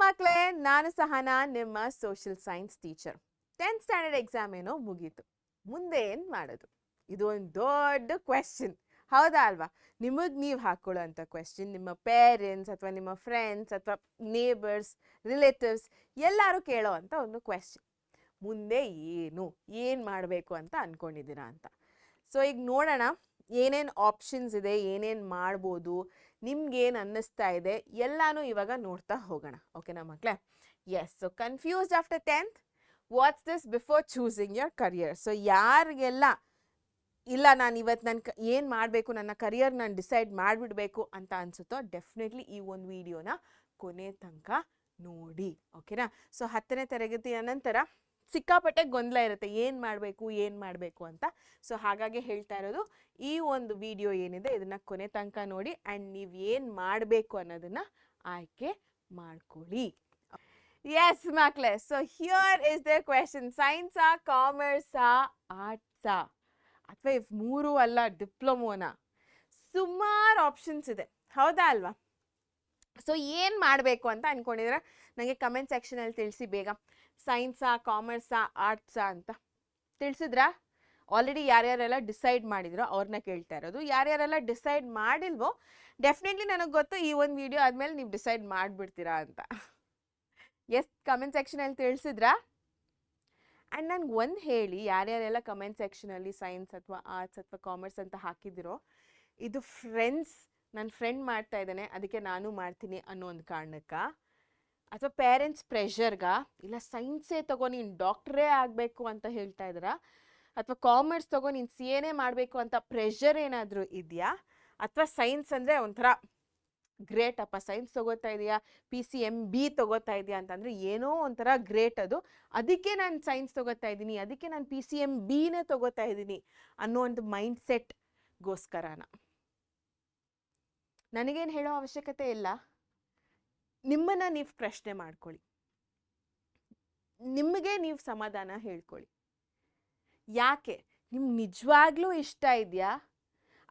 ಮಕ್ಕಳೇ, ನಾನು ಸಹನಾ, ನಿಮ್ಮ social science teacher. 10th standard exam ಏನೋ ಮುಗೀತು. ಮುಂದೆ ಏನು ಮಾಡೋದು? ಇದು ಒಂದು ದೊಡ್ಡ ಕ್ವೆಶ್ಚನ್, ಹೌದಾ ಅಲ್ವಾ? ನಿಮಗೆ ನೀವು ಹಾಕೊಳ್ಳೋಂಥ ಕ್ವೆಶ್ಚನ್, ನಿಮ್ಮ ಪೇರೆಂಟ್ಸ್ ಅಥವಾ ನಿಮ್ಮ ಫ್ರೆಂಡ್ಸ್ ಅಥವಾ ನೇಬರ್ಸ್, ರಿಲೇಟಿವ್ಸ್ ಎಲ್ಲರೂ ಕೇಳೋ ಅಂಥ ಒಂದು ಕ್ವೆಶ್ಚನ್. ಮುಂದೆ ಏನು ಮಾಡಬೇಕು ಅಂತ ಅಂದ್ಕೊಂಡಿದ್ದೀರಾ ಅಂತ. ಸೊ ಈಗ ನೋಡೋಣ ಏನೇನು ಆಪ್ಷನ್ಸ್ ಇದೆ, ಏನೇನು ಮಾಡ್ಬೋದು, ನಿಮ್ಗೇನು ಅನ್ನಿಸ್ತಾ ಇದೆ ಎಲ್ಲಾನು ಇವಾಗ ನೋಡ್ತಾ ಹೋಗೋಣ. ಓಕೆನಾ ಮಕ್ಕಳೇ? Yes. So confused after 10th? What's this before choosing your career? So ಯಾರಿಗೆಲ್ಲ ಇಲ್ಲ ನಾನು ಇವತ್ತು ಏನು ಮಾಡಬೇಕು, ನನ್ನ ಕರಿಯರ್ ನಾನು ಡಿಸೈಡ್ ಮಾಡಿಬಿಡಬೇಕು ಅಂತ ಅನಿಸುತ್ತೋ ಡೆಫಿನೆಟ್ಲಿ ಈ ಒಂದು ವಿಡಿಯೋನ ಕೊನೆ ತನಕ ನೋಡಿ. ಓಕೆನಾ? ಸೊ 10ನೇ ತರಗತಿಯ ನಂತರ ಸಿಕ್ಕಾಪಟ್ಟೆ ಗೊಂದಲ ಇರುತ್ತೆ, ಏನು ಮಾಡಬೇಕು ಅಂತ. ಸೊ ಹಾಗಾಗಿ ಹೇಳ್ತಾ ಇರೋದು, ಈ ಒಂದು ವಿಡಿಯೋ ಏನಿದೆ ಇದನ್ನು ಕೊನೆ ತನಕ ನೋಡಿ ಆ್ಯಂಡ್ ನೀವು ಏನು ಮಾಡಬೇಕು ಅನ್ನೋದನ್ನು ಆಯ್ಕೆ ಮಾಡ್ಕೊಳ್ಳಿ. ಎಸ್ ಮಕ್ಕಳೇ, so here is the question. ಸೈನ್ಸಾ, ಕಾಮರ್ಸಾ, ಆರ್ಟ್ಸಾ, ಅಥವಾ ಇವ್ ಮೂರು ಅಲ್ಲ ಡಿಪ್ಲೊಮೋನಾ? ಸುಮಾರು ಆಪ್ಷನ್ಸ್ ಇದೆ, ಹೌದಾ ಅಲ್ವಾ? ಸೊ ಏನು ಮಾಡಬೇಕು ಅಂತ ಅಂದ್ಕೊಂಡಿದ್ರೆ ನನಗೆ ಕಮೆಂಟ್ ಸೆಕ್ಷನಲ್ಲಿ ತಿಳಿಸಿ ಬೇಗ. ಸೈನ್ಸಾ, ಕಾಮರ್ಸಾ, ಆರ್ಟ್ಸಾ ಅಂತ ತಿಳಿಸಿದ್ರಾ? ಆಲ್ರೆಡಿ ಯಾರ್ಯಾರೆಲ್ಲ ಡಿಸೈಡ್ ಮಾಡಿದ್ರೋ ಅವ್ರನ್ನ ಕೇಳ್ತಾ ಇರೋದು. ಯಾರ್ಯಾರೆಲ್ಲ ಡಿಸೈಡ್ ಮಾಡಿಲ್ವೋ ಡೆಫಿನೆಟ್ಲಿ ನನಗೆ ಗೊತ್ತು ಈ ಒಂದು ವಿಡಿಯೋ ಆದಮೇಲೆ ನೀವು ಡಿಸೈಡ್ ಮಾಡಿಬಿಡ್ತೀರಾ ಅಂತ. ಎಸ್, ಕಮೆಂಟ್ ಸೆಕ್ಷನಲ್ಲಿ ತಿಳಿಸಿದ್ರಾ? ಆ್ಯಂಡ್ ನನಗೆ ಒಂದು ಹೇಳಿ, ಯಾರ್ಯಾರೆಲ್ಲ ಕಮೆಂಟ್ ಸೆಕ್ಷನಲ್ಲಿ ಸೈನ್ಸ್ ಅಥವಾ ಆರ್ಟ್ಸ್ ಅಥವಾ ಕಾಮರ್ಸ್ ಅಂತ ಹಾಕಿದಿರೋ, ಇದು ನನ್ನ ಫ್ರೆಂಡ್ ಮಾಡ್ತಾ ಇದ್ದಾನೆ ಅದಕ್ಕೆ ನಾನು ಮಾಡ್ತೀನಿ ಅನ್ನೋ ಒಂದು ಕಾರಣಕ್ಕೆ, ಅಥವಾ ಪೇರೆಂಟ್ಸ್ ಪ್ರೆಷರ್ಗ, ಇಲ್ಲ ಸೈನ್ಸೇ ತಗೋ ನೀನು ಡಾಕ್ಟ್ರೇ ಆಗಬೇಕು ಅಂತ ಹೇಳ್ತಾ ಇದ್ದೀರಾ, ಅಥವಾ ಕಾಮರ್ಸ್ ತಗೋ ನೀನು CA ಮಾಡಬೇಕು ಅಂತ ಪ್ರೆಷರ್ ಏನಾದರೂ ಇದೆಯಾ, ಅಥವಾ ಸೈನ್ಸ್ ಅಂದರೆ ಒಂಥರ ಗ್ರೇಟ್ ಅಪ್ಪ, ಸೈನ್ಸ್ ತೊಗೋತಾ ಇದೆಯಾ, PCMB ತೊಗೋತಾ ಇದೆಯಾ ಅಂತಂದರೆ ಏನೋ ಒಂಥರ ಗ್ರೇಟ್ ಅದು, ಅದಕ್ಕೆ ನಾನು ಸೈನ್ಸ್ ತೊಗೋತಾ ಇದ್ದೀನಿ, ಅದಕ್ಕೆ ನಾನು PCMBನೇ ತೊಗೋತಾ ಇದ್ದೀನಿ ಅನ್ನೋ ಒಂದು ಮೈಂಡ್ ಸೆಟ್ಗೋಸ್ಕರನ. ನನಗೇನು ಹೇಳೋ ಅವಶ್ಯಕತೆ ಇಲ್ಲ, ನಿಮ್ಮನ್ನು ನೀವು ಪ್ರಶ್ನೆ ಮಾಡ್ಕೊಳ್ಳಿ, ನಿಮಗೆ ನೀವು ಸಮಾಧಾನ ಹೇಳ್ಕೊಳ್ಳಿ. ಯಾಕೆ ನಿಮ್ಗೆ ನಿಜವಾಗ್ಲೂ ಇಷ್ಟ ಇದೆಯಾ,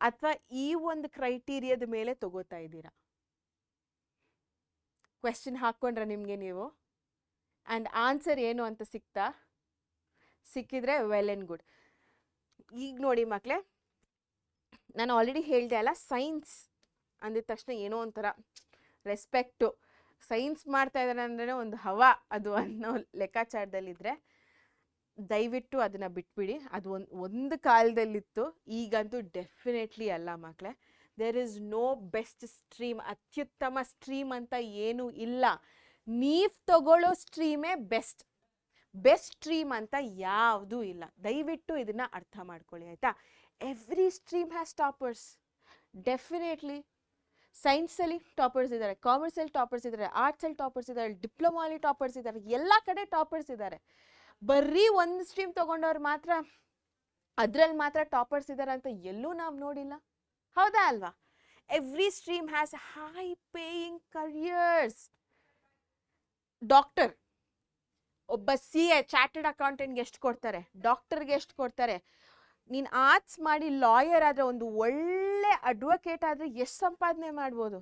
ಅಥವಾ ಈ ಒಂದು ಕ್ರೈಟೀರಿಯಾದ ಮೇಲೆ ತಗೋತಾ ಇದ್ದೀರಾ? ಕ್ವೆಶ್ಚನ್ ಹಾಕ್ಕೊಂಡ್ರೆ ನಿಮಗೆ ನೀವು, ಆ್ಯಂಡ್ ಆನ್ಸರ್ ಏನು ಅಂತ ಸಿಕ್ಕಿದ್ರೆ ವೆಲ್ ಆ್ಯಂಡ್ ಗುಡ್. ಈಗ ನೋಡಿ ಮಕ್ಕಳೇ, ನಾನು ಆಲ್ರೆಡಿ ಹೇಳಿದೆ ಅಲ್ಲ, ಸೈನ್ಸ್ ಅಂದಿದ ತಕ್ಷಣ ಏನೋ ಒಂಥರ ರೆಸ್ಪೆಕ್ಟು, ಸೈನ್ಸ್ ಮಾಡ್ತಾ ಇದ್ದಾರೆ ಅಂದ್ರೆ ಒಂದು ಹವಾ ಅದು ಅನ್ನೋ ಲೆಕ್ಕಾಚಾರದಲ್ಲಿದ್ದರೆ ದಯವಿಟ್ಟು ಅದನ್ನು ಬಿಟ್ಬಿಡಿ. ಅದು ಒಂದು ಕಾಲದಲ್ಲಿತ್ತು, ಈಗಂತೂ ಡೆಫಿನೆಟ್ಲಿ ಅಲ್ಲ ಮಕ್ಕಳೇ. There is no best stream, ಅತ್ಯುತ್ತಮ ಸ್ಟ್ರೀಮ್ ಅಂತ ಏನೂ ಇಲ್ಲ. ನೀವು ತಗೊಳ್ಳೋ ಸ್ಟ್ರೀಮೇ ಬೆಸ್ಟ್ ಸ್ಟ್ರೀಮ್ ಅಂತ ಯಾವುದೂ ಇಲ್ಲ. ದಯವಿಟ್ಟು ಇದನ್ನು ಅರ್ಥ ಮಾಡ್ಕೊಳ್ಳಿ, ಆಯಿತಾ? Every stream has toppers, definitely. ಸೈನ್ಸಲ್ಲಿ ಟಾಪರ್ಸ್ ಇದ್ದಾರೆ, ಕಾಮರ್ಸಲ್ಲಿ ಟಾಪರ್ಸ್ ಇದ್ದಾರೆ, ಆರ್ಟ್ಸಲ್ಲಿ ಟಾಪರ್ಸ್ ಇದ್ದಾರೆ, ಡಿಪ್ಲೊಮಾಲಿ ಟಾಪರ್ಸ್ ಇದ್ದಾರೆ, ಎಲ್ಲ ಕಡೆ ಟಾಪರ್ಸ್ ಇದ್ದಾರೆ. ಬರೀ ಒಂದು ಸ್ಟ್ರೀಮ್ ತೊಗೊಂಡವ್ರು ಮಾತ್ರ ಅದರಲ್ಲಿ ಮಾತ್ರ ಟಾಪರ್ಸ್ ಇದ್ದಾರೆ ಅಂತ ಎಲ್ಲೂ ನಾವು ನೋಡಿಲ್ಲ, ಹೌದಾ ಅಲ್ವಾ? Every stream has high paying careers. Doctor, ಒಬ್ಬ CA ಚಾರ್ಟರ್ಡ್ ಅಕೌಂಟೆಂಟ್ಗೆ ಎಷ್ಟು ಕೊಡ್ತಾರೆ, ಡಾಕ್ಟರ್ಗೆ ಎಷ್ಟು ಕೊಡ್ತಾರೆ? ನೀನು ಆರ್ಟ್ಸ್ ಮಾಡಿ ಲಾಯರ್ ಆದರೆ, ಒಂದು ಒಳ್ಳೆ ಅಡ್ವೊಕೇಟ್ ಆದರೆ ಎಷ್ಟು ಸಂಪಾದನೆ ಮಾಡ್ಬೋದು?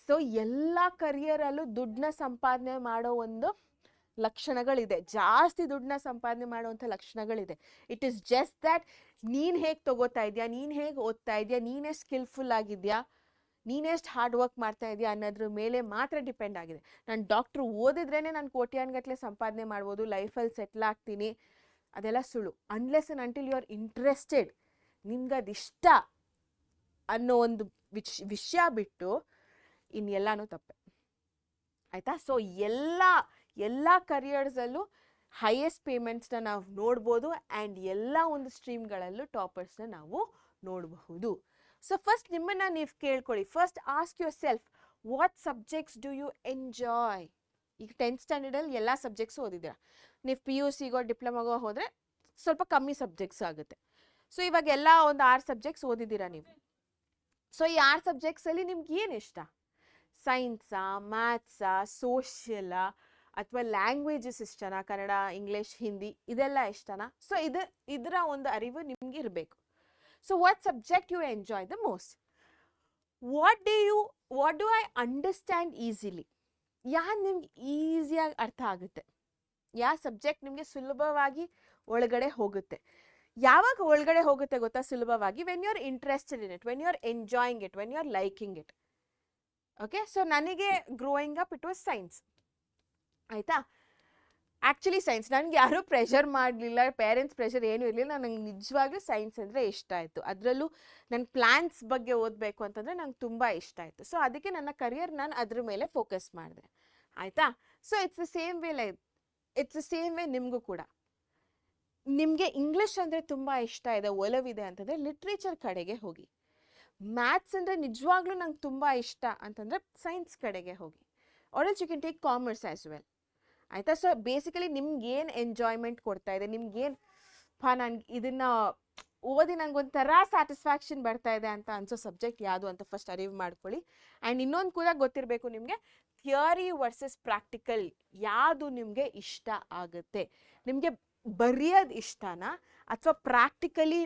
ಸೊ ಎಲ್ಲ ಕರಿಯರಲ್ಲೂ ದುಡ್ಡನ್ನ ಸಂಪಾದನೆ ಮಾಡೋ ಒಂದು ಲಕ್ಷಣಗಳಿದೆ, ಜಾಸ್ತಿ ದುಡ್ಡನ್ನ ಸಂಪಾದನೆ ಮಾಡುವಂಥ ಲಕ್ಷಣಗಳಿದೆ. ಇಟ್ ಈಸ್ ಜಸ್ಟ್ ದ್ಯಾಟ್ ನೀನು ಹೇಗೆ ತಗೋತಾ ಇದೆಯಾ, ನೀನು ಹೇಗೆ ಓದ್ತಾ ಇದೆಯಾ, ನೀನೆಷ್ಟು ಸ್ಕಿಲ್ಫುಲ್ ಆಗಿದೆಯಾ, ನೀನೆಷ್ಟು ಹಾರ್ಡ್ ವರ್ಕ್ ಮಾಡ್ತಾ ಇದೆಯಾ ಅನ್ನೋದ್ರ ಮೇಲೆ ಮಾತ್ರ ಡಿಪೆಂಡ್ ಆಗಿದೆ. ನಾನು ಡಾಕ್ಟ್ರು ಓದಿದ್ರೇ ನಾನು ಕೋಟ್ಯಾನುಗಟ್ಟಲೆ ಸಂಪಾದನೆ ಮಾಡ್ಬೋದು, ಲೈಫಲ್ಲಿ ಸೆಟ್ಲ್ ಆಗ್ತೀನಿ, ಅದೆಲ್ಲ ಸುಳ್ಳು. Unless and until you are interested, ನಿಮ್ಗದಿಷ್ಟ ಅನ್ನೋ ಒಂದು ವಿಷಯ ಬಿಟ್ಟು ಇನ್ನೆಲ್ಲನೂ ತಪ್ಪೆ, ಆಯಿತಾ? ಸೊ ಎಲ್ಲ ಕರಿಯರ್ಸಲ್ಲೂ ಹೈಯೆಸ್ಟ್ ಪೇಮೆಂಟ್ಸ್ನ ನಾವು ನೋಡ್ಬೋದು, ಆ್ಯಂಡ್ ಎಲ್ಲ ಒಂದು ಸ್ಟ್ರೀಮ್ಗಳಲ್ಲೂ ಟಾಪರ್ಸ್ನ ನಾವು ನೋಡಬಹುದು. ಸೊ ಫಸ್ಟ್ ನಿಮ್ಮನ್ನು ನೀವು ಕೇಳ್ಕೊಳ್ಳಿ, first ask yourself, what subjects do you enjoy? ಈಗ 10th ಸ್ಟ್ಯಾಂಡರ್ಡಲ್ಲಿ ಎಲ್ಲ ಸಬ್ಜೆಕ್ಟ್ಸ್ ಓದಿದ್ದೀರಾ, ನೀವು PUCಗೋ ಡಿಪ್ಲೊಮಾಗೋ ಹೋದರೆ ಸ್ವಲ್ಪ ಕಮ್ಮಿ ಸಬ್ಜೆಕ್ಟ್ಸ್ ಆಗುತ್ತೆ. ಸೊ ಇವಾಗ ಎಲ್ಲ ಒಂದು 6 ಸಬ್ಜೆಕ್ಟ್ಸ್ ಓದಿದ್ದೀರಾ ನೀವು. ಸೊ ಈ 6 ಸಬ್ಜೆಕ್ಟ್ಸಲ್ಲಿ ನಿಮ್ಗೆ ಏನು ಇಷ್ಟ? ಸೈನ್ಸಾ, ಮ್ಯಾಥ್ಸಾ, ಸೋಷಿಯಲಾ, ಅಥವಾ ಲ್ಯಾಂಗ್ವೇಜಸ್ ಇಷ್ಟನಾ? ಕನ್ನಡ, ಇಂಗ್ಲೀಷ್, ಹಿಂದಿ ಇದೆಲ್ಲ ಇಷ್ಟನಾ? ಸೊ ಇದರ ಒಂದು ಅರಿವು ನಿಮ್ಗೆ ಇರಬೇಕು. So what subject you enjoy the most? What do I understand easily? ಯಾವ್ದು ನಿಮ್ಗೆ ಈಸಿಯಾಗಿ ಅರ್ಥ ಆಗುತ್ತೆ, ಯಾವ ಸಬ್ಜೆಕ್ಟ್ ನಿಮಗೆ ಸುಲಭವಾಗಿ ಒಳಗಡೆ ಹೋಗುತ್ತೆ. ಯಾವಾಗ ಒಳಗಡೆ ಹೋಗುತ್ತೆ ಗೊತ್ತಾ ಸುಲಭವಾಗಿ? When you are interested in it, when you are enjoying it, when you are liking it. Okay, so ನನಗೆ growing up it was science. ಆಯಿತಾ, ಆ್ಯಕ್ಚುಲಿ ಸೈನ್ಸ್ ನನಗೆ ಯಾರೂ ಪ್ರೆಷರ್ ಮಾಡಲಿಲ್ಲ, ಪೇರೆಂಟ್ಸ್ ಪ್ರೆಷರ್ ಏನೂ ಇರಲಿಲ್ಲ. ನನಗೆ ನಿಜವಾಗ್ಲೂ ಸೈನ್ಸ್ ಅಂದರೆ ಇಷ್ಟ ಆಯಿತು. ಅದರಲ್ಲೂ ನನ್ನ ಪ್ಲ್ಯಾನ್ಸ್ ಬಗ್ಗೆ ಓದಬೇಕು ಅಂತಂದರೆ ನಂಗೆ ತುಂಬ ಇಷ್ಟ ಆಯಿತು. ಸೊ ಅದಕ್ಕೆ ನನ್ನ ಕರಿಯರ್ ನಾನು ಅದ್ರ ಮೇಲೆ ಫೋಕಸ್ ಮಾಡಿದೆ. ಆಯಿತಾ, so it's the same way ನಿಮಗೂ ಕೂಡ. ನಿಮಗೆ ಇಂಗ್ಲೀಷ್ ಅಂದರೆ ತುಂಬ ಇಷ್ಟ ಇದೆ, ಒಲವಿದೆ ಅಂತಂದರೆ ಲಿಟ್ರೇಚರ್ ಕಡೆಗೆ ಹೋಗಿ. ಮ್ಯಾಥ್ಸ್ ಅಂದರೆ ನಿಜವಾಗ್ಲೂ ನಂಗೆ ತುಂಬ ಇಷ್ಟ ಅಂತಂದರೆ ಸೈನ್ಸ್ ಕಡೆಗೆ ಹೋಗಿ. Or else you can take commerce as well. ಆಯಿತಾ, ಸೊ ಬೇಸಿಕಲಿ ನಿಮ್ಗೇನು ಎಂಜಾಯ್ಮೆಂಟ್ ಕೊಡ್ತಾ ಇದೆ, ನಿಮ್ಗೇನು ನನಗೆ ಇದನ್ನು ಓದಿ ನಂಗೊಂಥರ ಸ್ಯಾಟಿಸ್ಫ್ಯಾಕ್ಷನ್ ಬರ್ತಾ ಇದೆ ಅಂತ ಅನ್ಸೋ ಸಬ್ಜೆಕ್ಟ್ ಯಾವುದು ಅಂತ ಫಸ್ಟ್ ಅರಿವು ಮಾಡ್ಕೊಳ್ಳಿ. ಆ್ಯಂಡ್ ಇನ್ನೊಂದು ಕೂಡ ಗೊತ್ತಿರಬೇಕು ನಿಮಗೆ, ಥಿಯರಿ ವರ್ಸಸ್ ಪ್ರಾಕ್ಟಿಕಲ್ ಯಾವುದು ನಿಮಗೆ ಇಷ್ಟ ಆಗುತ್ತೆ. ನಿಮಗೆ ಬರೆಯೋದು ಇಷ್ಟನಾ ಅಥವಾ ಪ್ರಾಕ್ಟಿಕಲಿ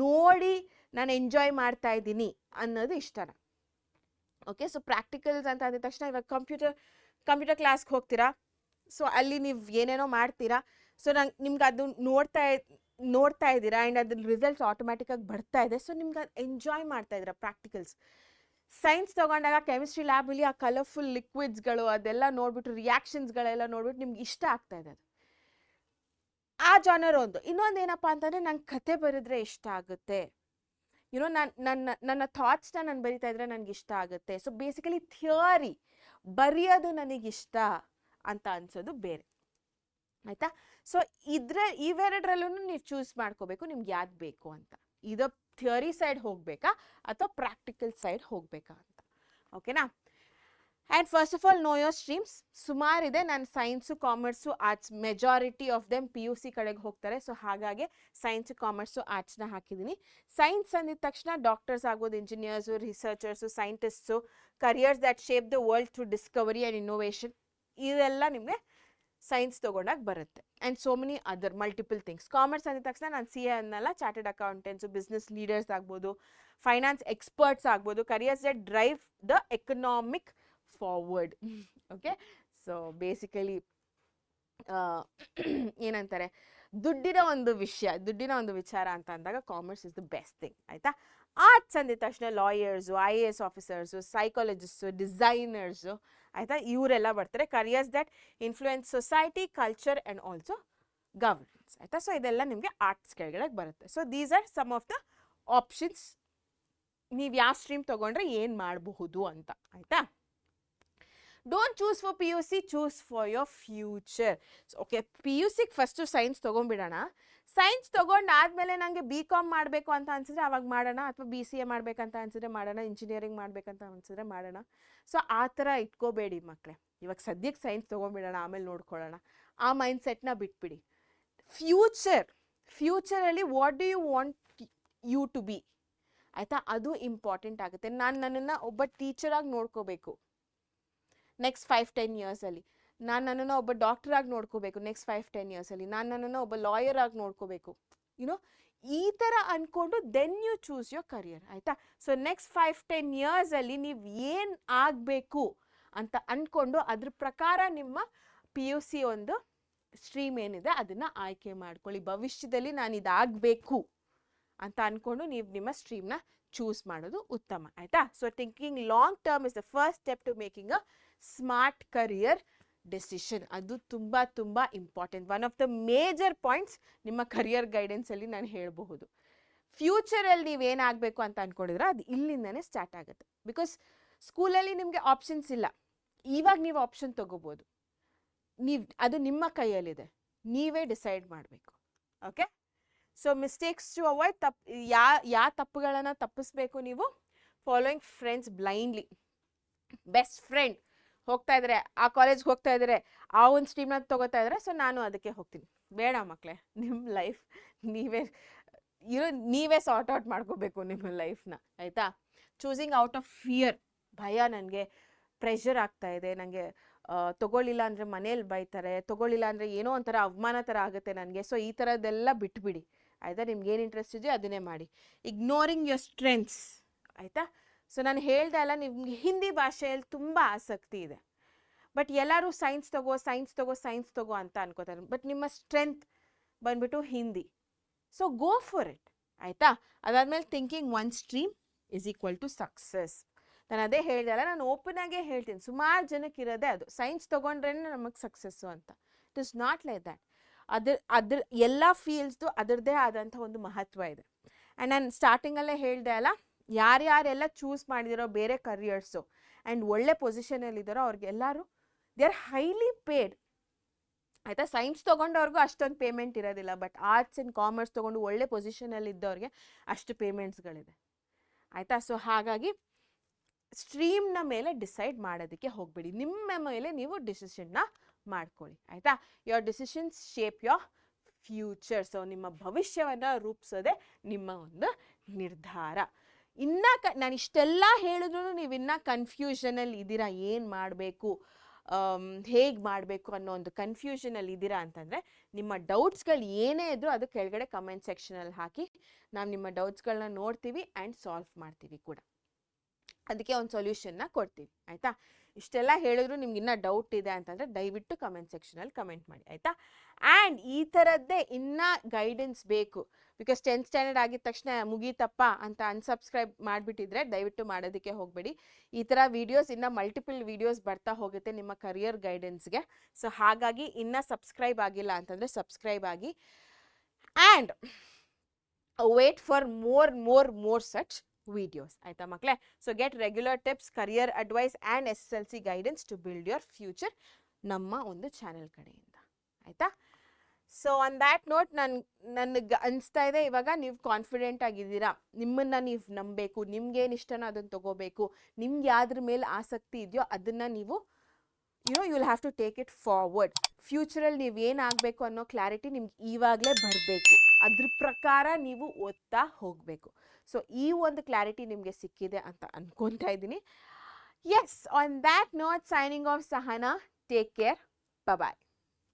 ನೋಡಿ ನಾನು ಎಂಜಾಯ್ ಮಾಡ್ತಾ ಇದ್ದೀನಿ ಅನ್ನೋದು ಇಷ್ಟನಾ? ಓಕೆ, ಸೊ ಪ್ರಾಕ್ಟಿಕಲ್ಸ್ ಅಂತ ಅಂದ ತಕ್ಷಣ ಇವಾಗ ಕಂಪ್ಯೂಟರ್ ಕ್ಲಾಸ್ಗೆ ಹೋಗ್ತೀರಾ, ಸೊ ಅಲ್ಲಿ ನೀವು ಏನೇನೋ ಮಾಡ್ತೀರಾ, ಸೊ ನಿಮ್ಗೆ ಅದು ನೋಡ್ತಾ ಇದ್ದೀರಾ ಆ್ಯಂಡ್ ಅದ್ರ ರಿಸಲ್ಟ್ಸ್ ಆಟೋಮ್ಯಾಟಿಕ್ಕಾಗಿ ಬರ್ತಾ ಇದೆ. ಸೊ ನಿಮ್ಗೆ ಅದು ಎಂಜಾಯ್ ಮಾಡ್ತಾ ಇದ್ದೀರಾ ಪ್ರಾಕ್ಟಿಕಲ್ಸ್. ಸೈನ್ಸ್ ತೊಗೊಂಡಾಗ ಕೆಮಿಸ್ಟ್ರಿ ಲ್ಯಾಬಲ್ಲಿ ಆ ಕಲರ್ಫುಲ್ ಲಿಕ್ವಿಡ್ಸ್ಗಳು ಅದೆಲ್ಲ ನೋಡ್ಬಿಟ್ಟು ರಿಯಾಕ್ಷನ್ಸ್ಗಳೆಲ್ಲ ನೋಡ್ಬಿಟ್ಟು ನಿಮ್ಗೆ ಇಷ್ಟ ಆಗ್ತಾ ಇದೆ ಅದು. ಆ ಜಾನರ್ ಒಂದು. ಇನ್ನೊಂದು ಏನಪ್ಪ ಅಂತಂದರೆ ನಂಗೆ ಕತೆ ಬರೆದ್ರೆ ಇಷ್ಟ ಆಗುತ್ತೆ, ಯುನೋ ನನ್ನ ಥಾಟ್ಸ್ನ ನಾನು ಬರಿತಾ ಇದ್ರೆ ನನಗೆ ಇಷ್ಟ ಆಗುತ್ತೆ. ಸೊ ಬೇಸಿಕಲಿ ಥಿಯರಿ ಬರೆಯೋದು ನನಗಿಷ್ಟ ಅಂತ ಅನ್ಸೋದು ಬೇರೆ. ಆಯಿತಾ, ಸೊ ಇವೆರಡರಲ್ಲೂ ನೀವು ಚೂಸ್ ಮಾಡ್ಕೋಬೇಕು ನಿಮ್ಗೆ ಯಾವ್ದು ಬೇಕು ಅಂತ. ಇದು ಥಿಯರಿ ಸೈಡ್ ಹೋಗಬೇಕಾ ಅಥವಾ ಪ್ರಾಕ್ಟಿಕಲ್ ಸೈಡ್ ಹೋಗಬೇಕಾ ಅಂತ. ಓಕೆನಾ? And first of all know your streams. ಸುಮಾರಿದೆ, ನಾನು science commerce arts, majority of them PUC ಕಡೆಗೆ ಹೋಗ್ತಾರೆ. ಸೊ ಹಾಗಾಗಿ ಸೈನ್ಸು ಕಾಮರ್ಸು ಆರ್ಟ್ಸ್ನ ಹಾಕಿದ್ದೀನಿ. ಸೈನ್ಸ್ ಅಂದಿದ ತಕ್ಷಣ ಡಾಕ್ಟರ್ಸ್ ಆಗ್ಬೋದು, engineers, researchers, scientist, careers that shape the world through discovery and innovation, ಇದೆಲ್ಲ ನಿಮಗೆ ಸೈನ್ಸ್ ತೊಗೊಂಡಾಗ ಬರುತ್ತೆ. And so many other multiple things. Commerce ಅಂದಿದ ತಕ್ಷಣ ನಾನು CA ಅನ್ನಲ್ಲ, ಚಾರ್ಟೆಡ್ ಅಕೌಂಟೆಂಟ್ಸು, ಬಿಸ್ನೆಸ್ ಲೀಡರ್ಸ್ ಆಗ್ಬೋದು, ಫೈನಾನ್ಸ್ ಎಕ್ಸ್ಪರ್ಟ್ಸ್ ಆಗ್ಬೋದು, careers that drive the economic forward. Okay, so basically ಏನಂತಾರೆ, ದುಡ್ಡಿನ ಒಂದು ವಿಚಾರ ಅಂತ ಅಂದಾಗ commerce is the best thing. ಆಯಿತಾ, ಆರ್ಟ್ಸ್ ಅಂದಿದ ತಕ್ಷಣ lawyers, IAS officers, psychologist, designers, ಆಯಿತಾ, ಇವರೆಲ್ಲ ಬರ್ತಾರೆ. Careers that influence society, culture and also governance. ಆಯಿತಾ, ಸೊ ಇದೆಲ್ಲ ನಿಮಗೆ ಆರ್ಟ್ಸ್ ಕೆಳಗಡೆ ಬರುತ್ತೆ. So these are some of the options, ನೀವು ಯಾವ ಸ್ಟ್ರೀಮ್ ತೊಗೊಂಡ್ರೆ ಏನು ಮಾಡಬಹುದು ಅಂತ. ಆಯಿತಾ, don't choose for PUC, choose for your future. Okay, PUCಗೆ ಫಸ್ಟು ಸೈನ್ಸ್ ತೊಗೊಂಡ್ಬಿಡೋಣ. ಸೈನ್ಸ್ ತೊಗೊಂಡಾದ್ಮೇಲೆ ನನಗೆ BCom ಮಾಡಬೇಕು ಅಂತ ಅನ್ಸಿದ್ರೆ ಅವಾಗ ಮಾಡೋಣ, ಅಥವಾ BCA ಮಾಡಬೇಕಂತ ಅನ್ಸಿದ್ರೆ ಮಾಡೋಣ, ಇಂಜಿನಿಯರಿಂಗ್ ಮಾಡಬೇಕಂತ ಅನ್ಸಿದ್ರೆ ಮಾಡೋಣ. ಸೊ ಆ ಥರ ಇಟ್ಕೋಬೇಡಿ ಮಕ್ಕಳೇ. ಇವಾಗ ಸದ್ಯಕ್ಕೆ ಸೈನ್ಸ್ ತೊಗೊಂಡ್ಬಿಡೋಣ, ಆಮೇಲೆ ನೋಡ್ಕೊಳ್ಳೋಣ, ಆ ಮೈಂಡ್ಸೆಟ್ನ ಬಿಟ್ಬಿಡಿ. ಫ್ಯೂಚರಲ್ಲಿ what do you want you to be, ಆಯಿತಾ, ಅದು ಇಂಪಾರ್ಟೆಂಟ್ ಆಗುತ್ತೆ. ನಾನು ನನ್ನನ್ನು ಒಬ್ಬ ಟೀಚರಾಗಿ ನೋಡ್ಕೋಬೇಕು ನೆಕ್ಸ್ಟ್ 5-10 ಇಯರ್ಸಲ್ಲಿ. ನಾನು ನನ್ನನ್ನು ಒಬ್ಬ ಡಾಕ್ಟರಾಗಿ ನೋಡ್ಕೋಬೇಕು ನೆಕ್ಸ್ಟ್ 5-10 ಇಯರ್ಸಲ್ಲಿ. ನಾನು ನನ್ನನ್ನು ಒಬ್ಬ ಲಾಯರ್ ಆಗಿ ನೋಡ್ಕೋಬೇಕು. ಯುನೋ, ಈ ಥರ ಅಂದ್ಕೊಂಡು then you choose your career. ಆಯಿತಾ, ಸೊ ನೆಕ್ಸ್ಟ್ 5-10 ಇಯರ್ಸಲ್ಲಿ ನೀವು ಏನು ಆಗಬೇಕು ಅಂತ ಅಂದ್ಕೊಂಡು ಅದ್ರ ಪ್ರಕಾರ ನಿಮ್ಮ PUC ಒಂದು ಸ್ಟ್ರೀಮ್ ಏನಿದೆ ಅದನ್ನು ಆಯ್ಕೆ ಮಾಡ್ಕೊಳ್ಳಿ. ಭವಿಷ್ಯದಲ್ಲಿ ನಾನು ಇದಾಗಬೇಕು ಅಂತ ಅಂದ್ಕೊಂಡು ನೀವು ನಿಮ್ಮ ಸ್ಟ್ರೀಮ್ನ ಚೂಸ್ ಮಾಡೋದು ಉತ್ತಮ. ಆಯಿತಾ, so thinking long term is the first step to making a smart career decision. ಅದು ತುಂಬ ತುಂಬ important, one of the major points ನಿಮ್ಮ ಕರಿಯರ್ ಗೈಡೆನ್ಸಲ್ಲಿ ನಾನು ಹೇಳಬಹುದು. ಫ್ಯೂಚರಲ್ಲಿ ನೀವೇನಾಗಬೇಕು ಅಂತ ಅಂದ್ಕೊಂಡಿದ್ರೆ ಅದು ಇಲ್ಲಿಂದನೇ ಸ್ಟಾರ್ಟ್ ಆಗುತ್ತೆ. ಬಿಕಾಸ್ ಸ್ಕೂಲಲ್ಲಿ ನಿಮಗೆ ಆಪ್ಷನ್ಸ್ ಇಲ್ಲ, ಇವಾಗ ನೀವು ಆಪ್ಷನ್ ತೊಗೋಬೋದು. ಅದು ನಿಮ್ಮ ಕೈಯಲ್ಲಿದೆ, ನೀವೇ ಡಿಸೈಡ್ ಮಾಡಬೇಕು. Okay, so mistakes to avoid, ಯಾವ ತಪ್ಪುಗಳನ್ನು ತಪ್ಪಿಸ್ಬೇಕು ನೀವು? Following friends blindly. Best friend ಹೋಗ್ತಾ ಇದ್ದಾರೆ, ಆ ಕಾಲೇಜ್ಗೆ ಹೋಗ್ತಾ ಇದ್ದಾರೆ, ಆ ಒಂದು ಸ್ಟ್ರೀಮ್ನ ತೊಗೋತಾ ಇದ್ದಾರೆ, ಸೊ ನಾನು ಅದಕ್ಕೆ ಹೋಗ್ತೀನಿ. ಬೇಡ ಮಕ್ಕಳೇ, ನಿಮ್ಮ ಲೈಫ್ ನೀವೇ ಸಾರ್ಟ್ ಔಟ್ ಮಾಡ್ಕೋಬೇಕು ನಿಮ್ಮ ಲೈಫ್ನ. ಆಯಿತಾ, ಚೂಸಿಂಗ್ ಔಟ್ ಆಫ್ ಫಿಯರ್, ಭಯ, ನನಗೆ ಪ್ರೆಷರ್ ಆಗ್ತಾ ಇದೆ, ನನಗೆ ತೊಗೊಳ್ಳಿಲ್ಲ ಅಂದರೆ ಮನೇಲಿ ಬೈತಾರೆ, ತೊಗೊಳ್ಳಿಲ್ಲ ಅಂದರೆ ಏನೋ ಒಂಥರ ಅವಮಾನ ಥರ ಆಗುತ್ತೆ ನನಗೆ, ಸೊ ಈ ಥರದ್ದೆಲ್ಲ ಬಿಟ್ಬಿಡಿ. ಆಯಿತಾ, ನಿಮ್ಗೆ ಏನು ಇಂಟ್ರೆಸ್ಟ್ ಇದೆಯೋ ಅದನ್ನೇ ಮಾಡಿ. Ignoring your strengths. ಆಯಿತಾ, ಸೊ ನಾನು ಹೇಳ್ದೆ ಅಲ್ಲ, ನಿಮ್ಗೆ ಹಿಂದಿ ಭಾಷೆಯಲ್ಲಿ ತುಂಬ ಆಸಕ್ತಿ ಇದೆ, ಬಟ್ ಎಲ್ಲರೂ ಸೈನ್ಸ್ ತಗೋ ಅಂತ ಅನ್ಕೋತಾರೆ. ಬಟ್ ನಿಮ್ಮ ಸ್ಟ್ರೆಂತ್ ಬಂದ್ಬಿಟ್ಟು Hindi. So go for it, ಆಯಿತಾ? ಅದಾದಮೇಲೆ thinking one stream is equal to success. ನಾನು ಅದೇ ಹೇಳ್ದಲ್ಲ, ನಾನು ಓಪನ್ ಆಗೇ ಹೇಳ್ತೀನಿ, ಸುಮಾರು ಜನಕ್ಕೆ ಇರೋದೇ ಅದು, ಸೈನ್ಸ್ ತೊಗೊಂಡ್ರೇ ನಮಗೆ ಸಕ್ಸಸ್ಸು ಅಂತ. It is not like that. ಅದ್ರ ಎಲ್ಲ ಫೀಲ್ಡ್ಸ್ದು ಅದರದ್ದೇ ಆದಂಥ ಒಂದು ಮಹತ್ವ ಇದೆ. ಆ್ಯಂಡ್ ನಾನು ಸ್ಟಾರ್ಟಿಂಗಲ್ಲೇ ಹೇಳ್ದೆ ಅಲ್ಲ, ಯಾರ್ಯಾರೆಲ್ಲ ಚೂಸ್ ಮಾಡಿದಿರೋ ಬೇರೆ ಕರಿಯರ್ಸು ಆ್ಯಂಡ್ ಒಳ್ಳೆ ಪೊಸಿಷನಲ್ಲಿದ್ದಾರೋ ಅವ್ರಿಗೆಲ್ಲರೂ ದೇ ಆರ್ ಹೈಲಿ ಪೇಡ್, ಆಯಿತಾ? ಸೈನ್ಸ್ ತೊಗೊಂಡವ್ರಿಗೂ ಅಷ್ಟೊಂದು ಪೇಮೆಂಟ್ ಇರೋದಿಲ್ಲ, ಬಟ್ ಆರ್ಟ್ಸ್ ಆ್ಯಂಡ್ ಕಾಮರ್ಸ್ ತೊಗೊಂಡು ಒಳ್ಳೆ ಪೊಸಿಷನಲ್ಲಿ ಇದ್ದವ್ರಿಗೆ ಅಷ್ಟು ಪೇಮೆಂಟ್ಸ್ಗಳಿದೆ, ಆಯಿತಾ? ಸೊ ಹಾಗಾಗಿ ಸ್ಟ್ರೀಮ್ನ ಮೇಲೆ ಡಿಸೈಡ್ ಮಾಡೋದಕ್ಕೆ ಹೋಗಬೇಡಿ, ನಿಮ್ಮ ಮೇಲೆ ನೀವು ಡಿಸಿಷನ್ನ ಮಾಡ್ಕೊಳ್ಳಿ, ಆಯಿತಾ? Your decisions shape your future. So ನಿಮ್ಮ ಭವಿಷ್ಯವನ್ನು ರೂಪಿಸೋದೆ ನಿಮ್ಮ ಒಂದು ನಿರ್ಧಾರ. ಇನ್ನು ನಾನು ಇಷ್ಟೆಲ್ಲ ಹೇಳಿದ್ರು ನೀವು ಇನ್ನೂ ಕನ್ಫ್ಯೂಷನಲ್ಲಿ ಇದ್ದೀರಾ, ಏನು ಮಾಡಬೇಕು, ಹೇಗೆ ಮಾಡಬೇಕು ಅನ್ನೋ ಒಂದು ಕನ್ಫ್ಯೂಷನಲ್ಲಿ ಇದ್ದೀರಾ ಅಂತಂದರೆ, ನಿಮ್ಮ ಡೌಟ್ಸ್ಗಳು ಏನೇ ಇದ್ದರೂ ಅದು ಕೆಳಗಡೆ ಕಮೆಂಟ್ ಸೆಕ್ಷನಲ್ಲಿ ಹಾಕಿ, ನಾವು ನಿಮ್ಮ ಡೌಟ್ಸ್ಗಳನ್ನ ನೋಡ್ತೀವಿ ಆ್ಯಂಡ್ ಸಾಲ್ವ್ ಮಾಡ್ತೀವಿ ಕೂಡ, ಅದಕ್ಕೆ ಒಂದು ಸೊಲ್ಯೂಷನ್ನ ಕೊಡ್ತೀವಿ, ಆಯಿತಾ? ಇಷ್ಟೆಲ್ಲ ಹೇಳಿದ್ರು ನಿಮ್ಗೆ ಇನ್ನೂ ಡೌಟ್ ಇದೆ ಅಂತಂದರೆ ದಯವಿಟ್ಟು ಕಮೆಂಟ್ ಸೆಕ್ಷನಲ್ಲಿ ಕಮೆಂಟ್ ಮಾಡಿ, ಆಯಿತಾ? ಆ್ಯಂಡ್ ಈ ಥರದ್ದೇ ಇನ್ನೂ ಗೈಡೆನ್ಸ್ ಬೇಕು, ಬಿಕಾಸ್ 10th ಸ್ಟ್ಯಾಂಡರ್ಡ್ ಆಗಿದ ತಕ್ಷಣ ಮುಗೀತಪ್ಪ ಅಂತ ಅನ್ಸಬ್ಸ್ಕ್ರೈಬ್ ಮಾಡಿಬಿಟ್ಟಿದ್ರೆ ದಯವಿಟ್ಟು ಮಾಡೋದಕ್ಕೆ ಹೋಗಬೇಡಿ. ಈ ಥರ ವೀಡಿಯೋಸ್ ಇನ್ನೂ ಮಲ್ಟಿಪಲ್ ವೀಡಿಯೋಸ್ ಬರ್ತಾ ಹೋಗುತ್ತೆ ನಿಮ್ಮ ಕರಿಯರ್ ಗೈಡೆನ್ಸ್ಗೆ. ಸೊ ಹಾಗಾಗಿ ಇನ್ನೂ ಸಬ್ಸ್ಕ್ರೈಬ್ ಆಗಿಲ್ಲ ಅಂತಂದರೆ ಸಬ್ಸ್ಕ್ರೈಬ್ ಆಗಿ, and wait for more such videos, ಆಯ್ತಾ ಮಕ್ಕಳೇ? So get regular tips, career advice and SSLC guidance to build your future ನಮ್ಮ ಒಂದು ಚಾನೆಲ್ ಕಡೆಯಿಂದ, ಆಯಿತಾ? ಸೊ ಆನ್ ದ್ಯಾಟ್ ನೋಟ್ ನನಗೆ ಅನಿಸ್ತಾ ಇದೆ ಇವಾಗ ನೀವು ಕಾನ್ಫಿಡೆಂಟ್ ಆಗಿದ್ದೀರಾ, ನಿಮ್ಮನ್ನು ನೀವು ನಂಬಬೇಕು, ನಿಮ್ಗೇನು ಇಷ್ಟನೋ ಅದನ್ನು ತೊಗೋಬೇಕು, ನಿಮ್ಗೆ ಯಾವ್ದ್ರ ಮೇಲೆ ಆಸಕ್ತಿ ಇದೆಯೋ ಅದನ್ನು ನೀವು you will have to take it forward. ಫ್ಯೂಚರಲ್ಲಿ ನೀವು ಏನಾಗಬೇಕು ಅನ್ನೋ ಕ್ಲಾರಿಟಿ ನಿಮ್ಗೆ ಇವಾಗಲೇ ಬರಬೇಕು, ಅದ್ರ ಪ್ರಕಾರ ನೀವು ಓದ್ತಾ ಹೋಗಬೇಕು. ಸೊ ಈ ಒಂದು ಕ್ಲಾರಿಟಿ ನಿಮಗೆ ಸಿಕ್ಕಿದೆ ಅಂತ ಅನ್ಕೊತಾ ಇದ್ದೀನಿ. Yes, on that note signing off Sahana, take care, bye.